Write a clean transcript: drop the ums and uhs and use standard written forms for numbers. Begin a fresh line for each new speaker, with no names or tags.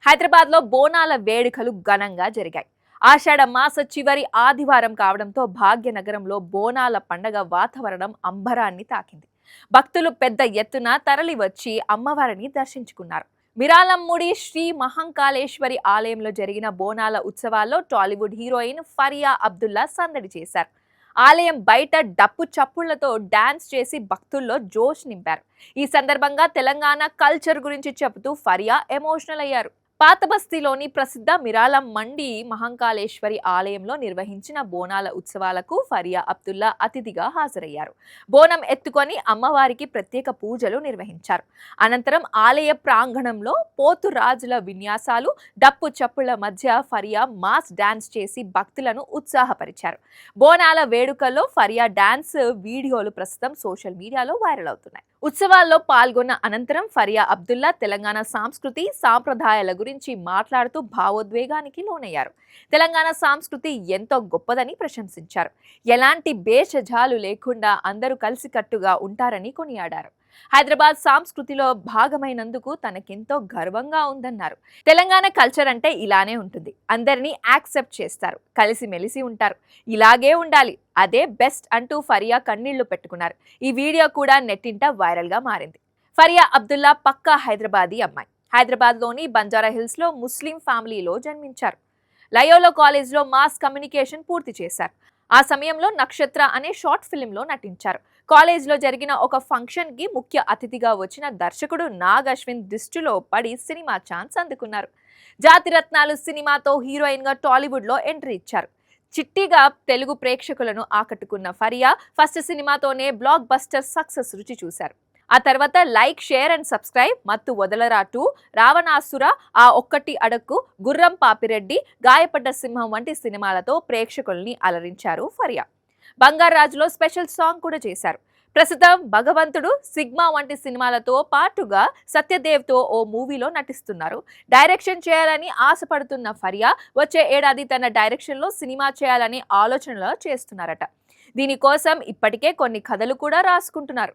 హైదరాబాద్లో బోనాల వేడుకలు ఘనంగా జరిగాయి. ఆషాఢ మాస చివరి ఆదివారం కావడంతో భాగ్యనగరంలో బోనాల పండగ వాతావరణం అంబరాన్ని తాకింది. భక్తులు పెద్ద ఎత్తున తరలివచ్చి అమ్మవారిని దర్శించుకున్నారు. మిరాలమ్ముడి శ్రీ మహంకాళేశ్వరి ఆలయంలో జరిగిన బోనాల ఉత్సవాల్లో టాలీవుడ్ హీరోయిన్ ఫరియా అబ్దుల్లా సందడి చేశారు. ఆలయం బయట డప్పు చప్పుళ్లతో డాన్స్ చేసి భక్తుల్లో జోష్ నింపారు. ఈ సందర్భంగా తెలంగాణ కల్చర్ గురించి చెబుతూ ఫరియా ఎమోషనల్ అయ్యారు. పాతబస్తీలోని ప్రసిద్ధ మిరాలం మండి మహంకాళేశ్వరి ఆలయంలో నిర్వహించిన బోనాల ఉత్సవాలకు ఫరియా అబ్దుల్లా అతిథిగా హాజరయ్యారు. బోనం ఎత్తుకొని అమ్మవారికి ప్రత్యేక పూజలు నిర్వహించారు. అనంతరం ఆలయ ప్రాంగణంలో పోతురాజుల విన్యాసాలు, డప్పు చప్పుల మధ్య ఫరియా మాస్ డాన్స్ చేసి భక్తులను ఉత్సాహపరిచారు. బోనాల వేడుకల్లో ఫరియా డాన్స్ వీడియోలు ప్రస్తుతం సోషల్ మీడియాలో వైరల్ అవుతున్నాయి. ఉత్సవాల్లో పాల్గొన్న అనంతరం ఫరియా అబ్దుల్లా తెలంగాణ సంస్కృతి సాంప్రదాయాల గురించి మాట్లాడుతూ భావోద్వేగానికి లోనయ్యారు. తెలంగాణ సంస్కృతి ఎంతో గొప్పదని ప్రశంసించారు. ఎలాంటి భేషజాలు లేకుండా అందరూ కలిసికట్టుగా ఉంటారని కొనియాడారు. హైదరాబాద్ సంస్కృతిలో భాగమైనందుకు తనకెంతో గర్వంగా ఉందన్నారు. తెలంగాణ కల్చర్ అంటే ఇలానే ఉంటుంది. అందరినీ యాక్సెప్ట్ చేస్తారు, కలిసిమెలిసి ఉంటారు, ఇలాగే ఉండాలి, అదే బెస్ట్ అంటూ ఫరియా కన్నీళ్లు పెట్టుకున్నారు. ఈ వీడియో కూడా నెట్టింట వైరల్ గా మారింది. ఫరియా అబ్దుల్లా పక్కా హైదరాబాదీ అమ్మాయి. హైదరాబాద్లోని బంజారా హిల్స్ లో ముస్లిం ఫ్యామిలీలో జన్మించారు. లయోలో కాలేజ్లో మాస్ కమ్యూనికేషన్ పూర్తి చేశారు. ఆ సమయంలో నక్షత్ర అనే షార్ట్ ఫిల్మ్లో నటించారు. కాలేజ్లో జరిగిన ఒక ఫంక్షన్ కి ముఖ్య అతిథిగా వచ్చిన దర్శకుడు నాగ్ అశ్విన్ దృష్టిలో పడి సినిమా ఛాన్స్ అందుకున్నారు. జాతిరత్నాలు సినిమాతో హీరోయిన్ గా టాలీవుడ్ లో ఎంట్రీ ఇచ్చారు. చిట్టిగా తెలుగు ప్రేక్షకులను ఆకట్టుకున్న ఫరియా ఫస్ట్ సినిమాతోనే బ్లాక్ బస్టర్ సక్సెస్ రుచి చూశారు. ఆ తర్వాత లైక్, షేర్ అండ్ సబ్స్క్రైబ్, మత్తు వదలరా 2, రావణాసుర, ఆ ఒక్కటి అడక్కు, గుర్రం పాపిరెడ్డి, గాయపడ్డ సింహం వంటి సినిమాలతో ప్రేక్షకుల్ని అలరించారు ఫరియా. బంగారాజులో స్పెషల్ సాంగ్ కూడా చేశారు. ప్రస్తుతం భగవంతుడు, సిగ్మా వంటి సినిమాలతో పాటుగా సత్యదేవ్తో ఓ మూవీలో నటిస్తున్నారు. డైరెక్షన్ చేయాలని ఆశపడుతున్న ఫరియా వచ్చే ఏడాది తన డైరెక్షన్లో సినిమా చేయాలని ఆలోచనలు చేస్తున్నారట. దీనికోసం ఇప్పటికే కొన్ని కథలు కూడా రాసుకుంటున్నారు.